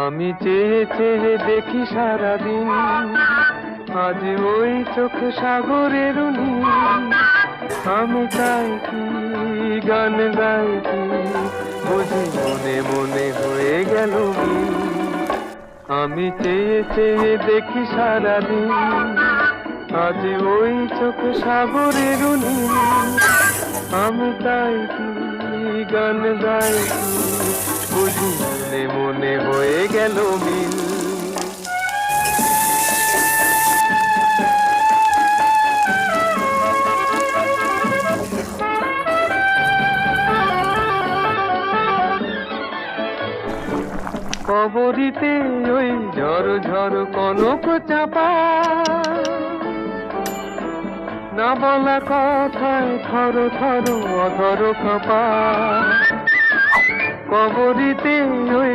আমি চেয়ে চেয়ে দেখি সারাদিন, আজ ওই চোখ সাগরের নীল। আমি তাই কি গান গাই কি, বুঝি মনে মনে হয়ে গেল মিল। আমি চেয়ে চেয়ে দেখি সারাদিন, আজ ওই চোখ সাগরের নীল। আমি তাই কি গান গাই কি, বুঝি মনে মনে হয়ে গেল মিল। কবরিতে ওই ঝড় ঝড় কনক চাপা, না বলা কথায় থর থর অধর কাঁপা। কবরিতে ওই